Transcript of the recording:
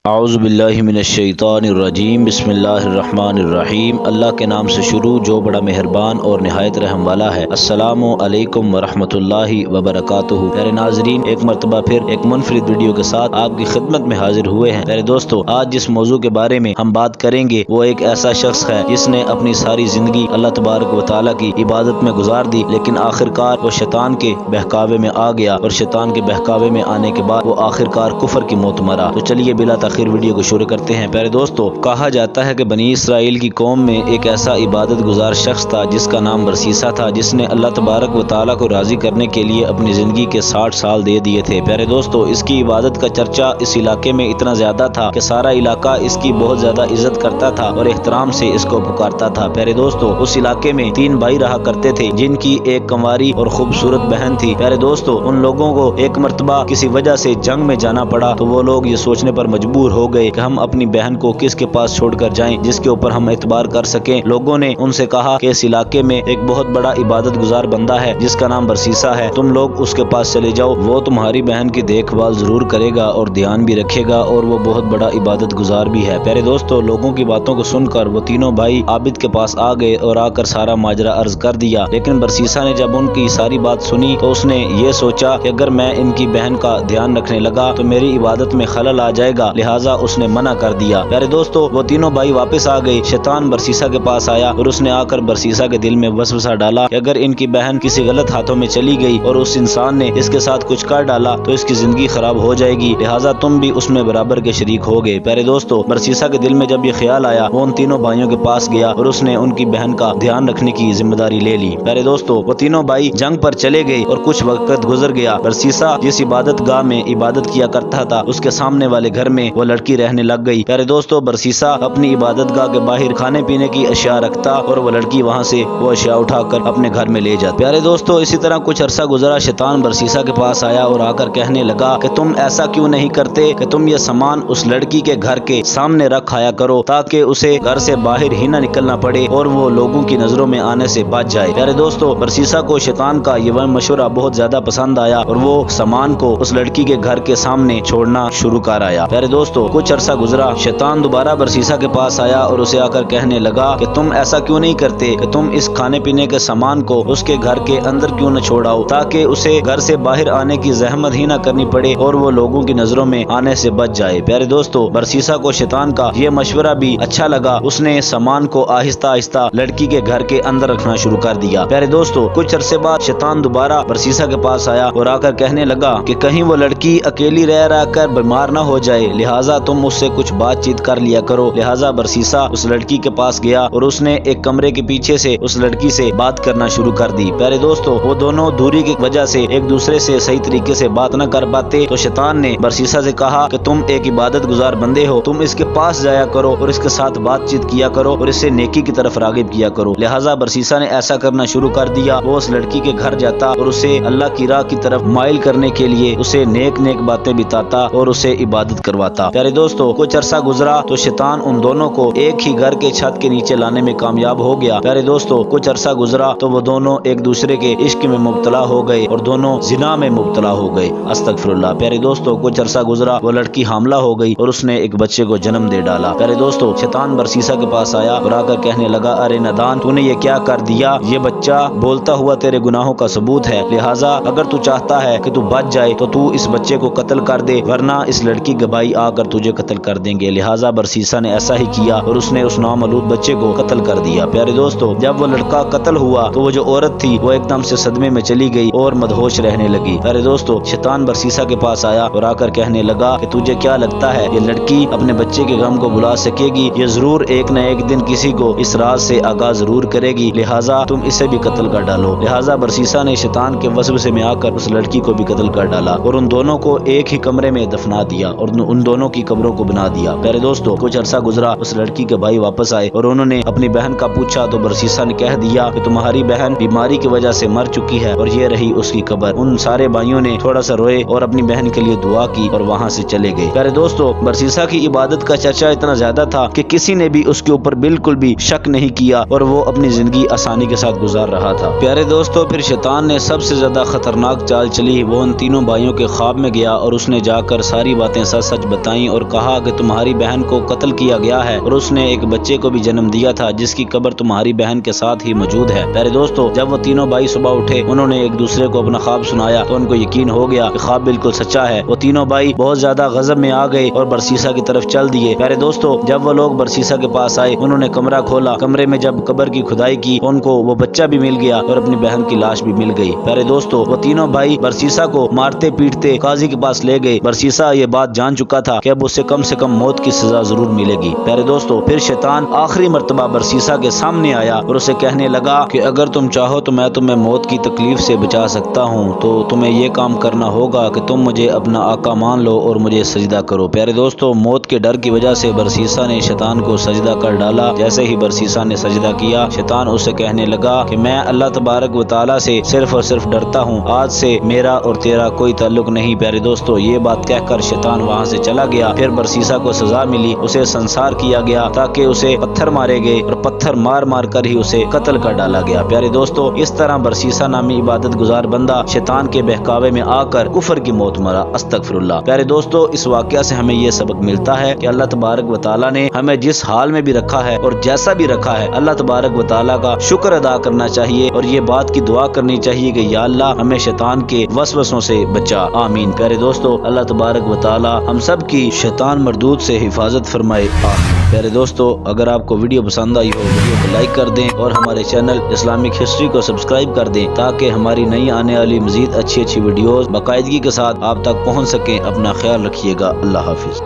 اعوذ باللہ من الشیطان الرجیم، بسم اللہ الرحمن الرحیم۔ اللہ کے نام سے شروع جو بڑا مہربان اور نہایت رحم والا ہے۔ السلام علیکم ورحمۃ اللہ وبرکاتہ۔ پیارے ناظرین، ایک مرتبہ پھر ایک منفرد ویڈیو کے ساتھ آپ کی خدمت میں حاضر ہوئے ہیں۔ پیارے دوستو، آج جس موضوع کے بارے میں ہم بات کریں گے وہ ایک ایسا شخص ہے جس نے اپنی ساری زندگی اللہ تبارک و تعالیٰ کی عبادت میں گزار دی، لیکن آخرکار وہ شیطان کے بہکاوے میں آ گیا، اور شیطان کے بہکاوے میں آنے کے بعد وہ آخرکار کفر کی موت مرا۔ تو چلیے بلا تاخیر ویڈیو کو شروع کرتے ہیں۔ پیارے دوستو، کہا جاتا ہے کہ بنی اسرائیل کی قوم میں ایک ایسا عبادت گزار شخص تھا جس کا نام برسیسا تھا، جس نے اللہ تبارک و تعالیٰ کو راضی کرنے کے لیے اپنی زندگی کے 60 سال دے دیے تھے۔ پیارے دوستو، اس کی عبادت کا چرچا اس علاقے میں اتنا زیادہ تھا کہ سارا علاقہ اس کی بہت زیادہ عزت کرتا تھا اور احترام سے اس کو پکارتا تھا۔ پیارے دوستو، اس علاقے میں 3 بھائی رہا کرتے تھے جن کی ایک کنواری اور خوبصورت بہن تھی۔ پیارے دوستو، ان لوگوں کو ایک مرتبہ کسی وجہ سے جنگ میں جانا پڑا تو وہ لوگ یہ سوچنے پر مجبور ہو گئے کہ ہم اپنی بہن کو کس کے پاس چھوڑ کر جائیں جس کے اوپر ہم اعتبار کر سکیں۔ لوگوں نے ان سے کہا کہ اس علاقے میں ایک بہت بڑا عبادت گزار بندہ ہے جس کا نام برسیسا ہے، تم لوگ اس کے پاس چلے جاؤ، وہ تمہاری بہن کی دیکھ بھال ضرور کرے گا اور دھیان بھی رکھے گا، اور وہ بہت بڑا عبادت گزار بھی ہے۔ پیارے دوستو، لوگوں کی باتوں کو سن کر وہ تینوں بھائی عابد کے پاس آ گئے اور آ کر سارا ماجرا عرض کر دیا، لیکن برسیسا نے جب ان کی ساری بات سنی تو اس نے یہ سوچا کہ اگر میں ان کی بہن کا دھیان رکھنے لگا تو میری عبادت میں خلل آ جائے گا، لہٰذا اس نے منع کر دیا۔ پیارے دوستو، وہ تینوں بھائی واپس آ گئے۔ شیطان برسیسا کے پاس آیا اور اس نے آ کر برسیسا کے دل میں وسوسہ ڈالا کہ اگر ان کی بہن کسی غلط ہاتھوں میں چلی گئی اور اس انسان نے اس کے ساتھ کچھ کر ڈالا تو اس کی زندگی خراب ہو جائے گی، لہٰذا تم بھی اس میں برابر کے شریک ہو گئے۔ پیارے دوستو، برسیسا کے دل میں جب یہ خیال آیا وہ ان تینوں بھائیوں کے پاس گیا اور اس نے ان کی بہن کا دھیان رکھنے کی ذمہ داری لے لی۔ پیارے دوستو، وہ تینوں بھائی جنگ پر چلے گئے اور کچھ وقت گزر گیا۔ برسیسا جس عبادت گاہ میں عبادت کیا کرتا تھا اس کے سامنے والے گھر میں وہ لڑکی رہنے لگ گئی۔ پیارے دوستو، برسیسا اپنی عبادت گاہ کے باہر کھانے پینے کی اشیاء رکھتا اور وہ لڑکی وہاں سے وہ اشیاء اٹھا کر اپنے گھر میں لے جاتی۔ پیارے دوستو، اسی طرح کچھ عرصہ گزرا۔ شیطان برسیسا کے پاس آیا اور آ کر کہنے لگا کہ تم ایسا کیوں نہیں کرتے کہ تم یہ سامان اس لڑکی کے گھر کے سامنے رکھ آیا کرو تاکہ اسے گھر سے باہر ہی نہ نکلنا پڑے اور وہ لوگوں کی نظروں میں آنے سے بچ جائے۔ پیارے دوستو، برسیسا کو شیطان کا یہ مشورہ بہت زیادہ پسند آیا اور وہ سامان کو اس لڑکی کے گھر کے سامنے چھوڑنا شروع کر آیا۔ پیارے دوستو، کچھ عرصہ گزرا۔ شیطان دوبارہ برسیسا کے پاس آیا اور اسے آ کر کہنے لگا کہ تم ایسا کیوں نہیں کرتے کہ تم اس کھانے پینے کے سامان کو اس کے گھر کے اندر کیوں نہ چھوڑاؤ تاکہ اسے گھر سے باہر آنے کی زحمت ہی نہ کرنی پڑے اور وہ لوگوں کی نظروں میں آنے سے بچ جائے۔ پیارے دوستو، برسیسا کو شیطان کا یہ مشورہ بھی اچھا لگا۔ اس نے سامان کو آہستہ آہستہ لڑکی کے گھر کے اندر رکھنا شروع کر دیا۔ پیارے دوستو، کچھ عرصے بعد شیطان دوبارہ برسیسا کے پاس آیا اور آ کر کہنے لگا کہ کہیں وہ لڑکی اکیلی رہ کر بیمار نہ ہو جائے، لہٰذا تم اس سے کچھ بات چیت کر لیا کرو۔ لہٰذا برسیسا اس لڑکی کے پاس گیا اور اس نے ایک کمرے کے پیچھے سے اس لڑکی سے بات کرنا شروع کر دی۔ پیارے دوستو، وہ دونوں دوری کی وجہ سے ایک دوسرے سے صحیح طریقے سے بات نہ کر پاتے تو شیطان نے برسیسا سے کہا کہ تم ایک عبادت گزار بندے ہو، تم اس کے پاس جایا کرو اور اس کے ساتھ بات چیت کیا کرو اور اسے نیکی کی طرف راغب کیا کرو۔ لہٰذا برسیسا نے ایسا کرنا شروع کر دیا۔ وہ اس لڑکی کے گھر جاتا اور اسے اللہ کی راہ کی طرف مائل کرنے کے لیے اسے نیک باتیں بتاتا اور اسے عبادت کرواتا۔ پیارے دوستو، کچھ عرصہ گزرا تو شیطان ان دونوں کو ایک ہی گھر کے چھت کے نیچے لانے میں کامیاب ہو گیا۔ پیارے دوستو، کچھ عرصہ گزرا تو وہ دونوں ایک دوسرے کے عشق میں مبتلا ہو گئے اور دونوں زنا میں مبتلا ہو گئے۔ استغفر اللہ۔ پیارے دوستو، کچھ عرصہ گزرا، وہ لڑکی حاملہ ہو گئی اور اس نے ایک بچے کو جنم دے ڈالا۔ پیارے دوستو، شیطان برسیسا کے پاس آیا اور آ کر کہنے لگا، ارے نادان، تو نے یہ کیا کر دیا؟ یہ بچہ بولتا ہوا تیرے گناہوں کا ثبوت ہے، لہٰذا اگر تو چاہتا ہے کہ تو بچ جائے تو تو اس بچے کو قتل کر دے، ورنہ اس لڑکی کے بھائی آ کر تجھے قتل کر دیں گے۔ لہٰذا برسیسا نے ایسا ہی کیا اور اس نے اس نامولود بچے کو قتل کر دیا۔ پیارے دوستو، جب وہ لڑکا قتل ہوا تو وہ جو عورت تھی وہ ایک دم سے صدمے میں چلی گئی اور مدہوش رہنے لگی۔ پیارے دوستو، شیطان برسیسا کے پاس آیا اور آ کر کہنے لگا کہ تجھے کیا لگتا ہے یہ لڑکی اپنے بچے کے غم کو بلا سکے گی؟ یہ ضرور ایک نہ ایک دن کسی کو اس راز سے آگاہ ضرور کرے گی، لہٰذا تم اسے بھی قتل کر ڈالو۔ لہٰذا برسیسا نے شیطان کے وسوسے میں آ کر اس لڑکی کو بھی قتل کر ڈالا اور ان دونوں کو ایک ہی کمرے میں دفنا دیا اور ان دونوں کی قبروں کو بنا دیا۔ پیارے دوستو، کچھ عرصہ گزرا، اس لڑکی کے بھائی واپس آئے اور انہوں نے اپنی بہن کا پوچھا تو برسیسا نے کہہ دیا کہ تمہاری بہن بیماری کی وجہ سے مر چکی ہے اور یہ رہی اس کی قبر۔ ان سارے بھائیوں نے تھوڑا سا روئے اور اپنی بہن کے لیے دعا کی اور وہاں سے چلے گئے۔ پیارے دوستو، برسیسا کی عبادت کا چرچا اتنا زیادہ تھا کہ کسی نے بھی اس کے اوپر بالکل بھی شک نہیں کیا اور وہ اپنی زندگی آسانی کے ساتھ گزار رہا تھا۔ پیارے دوستو، پھر شیطان نے سب سے زیادہ خطرناک چال چلی۔ وہ ان تینوں بھائیوں کے خواب میں گیا اور اس نے جا کر ساری باتیں سچ سچ بتائی بتائیں اور کہا کہ تمہاری بہن کو قتل کیا گیا ہے اور اس نے ایک بچے کو بھی جنم دیا تھا جس کی قبر تمہاری بہن کے ساتھ ہی موجود ہے۔ پیارے دوستو، جب وہ تینوں بھائی صبح اٹھے، انہوں نے ایک دوسرے کو اپنا خواب سنایا تو ان کو یقین ہو گیا کہ خواب بالکل سچا ہے۔ وہ تینوں بھائی بہت زیادہ غضب میں آ گئے اور برسیسا کی طرف چل دیے۔ پیارے دوستو، جب وہ لوگ برسیسا کے پاس آئے، انہوں نے کمرہ کھولا۔ کمرے میں جب قبر کی کھدائی کی، ان کو وہ بچہ بھی مل گیا اور اپنی بہن کی لاش بھی مل گئی۔ پیارے دوستو، وہ تینوں بھائی برسیسا کو مارتے پیٹتے قاضی کے پاس لے گئے۔ برسیسا یہ بات جان چکا تھا کہ اب اسے کم سے کم موت کی سزا ضرور ملے گی۔ پیارے دوستو، پھر شیطان آخری مرتبہ برسیسا کے سامنے آیا اور اسے کہنے لگا کہ اگر تم چاہو تو میں تمہیں موت کی تکلیف سے بچا سکتا ہوں، تو تمہیں یہ کام کرنا ہوگا کہ تم مجھے اپنا آقا مان لو اور مجھے سجدہ کرو۔ پیارے دوستو، موت کے ڈر کی وجہ سے برسیسا نے شیطان کو سجدہ کر ڈالا۔ جیسے ہی برسیسا نے سجدہ کیا، شیطان اسے کہنے لگا کہ میں اللہ تبارک و تعالیٰ سے صرف اور صرف ڈرتا ہوں، آج سے میرا اور تیرا کوئی تعلق نہیں۔ پیارے دوستو، یہ بات کہہ کر شیطان وہاں سے چلا گیا۔ پھر برسیسا کو سزا ملی، اسے سنسار کیا گیا تاکہ اسے پتھر مارے گئے اور پتھر مار مار کر ہی اسے قتل کر ڈالا گیا۔ پیارے دوستو، اس طرح برسیسا نامی عبادت گزار بندہ شیطان کے بہکاوے میں آ کر کفر کی موت مرا۔ استغفر اللہ۔ پیارے دوستو، اس واقعہ سے ہمیں یہ سبق ملتا ہے کہ اللہ تبارک و تعالیٰ نے ہمیں جس حال میں بھی رکھا ہے اور جیسا بھی رکھا ہے، اللہ تبارک و تعالیٰ کا شکر ادا کرنا چاہیے اور یہ بات کی دعا کرنی چاہیے کہ یا اللہ ہمیں شیطان کے وسوسوں سے بچا، آمین۔ پیارے دوستو، اللہ تبارک و تعالیٰ ہم سب کی شیطان مردود سے حفاظت فرمائے، آمین۔ پیارے دوستو، اگر آپ کو ویڈیو پسند آئی ہو، ویڈیو کو لائک کر دیں اور ہمارے چینل اسلامک ہسٹری کو سبسکرائب کر دیں تاکہ ہماری نئی آنے والی مزید اچھی ویڈیوز باقاعدگی کے ساتھ آپ تک پہنچ سکیں۔ اپنا خیال رکھیے گا، اللہ حافظ۔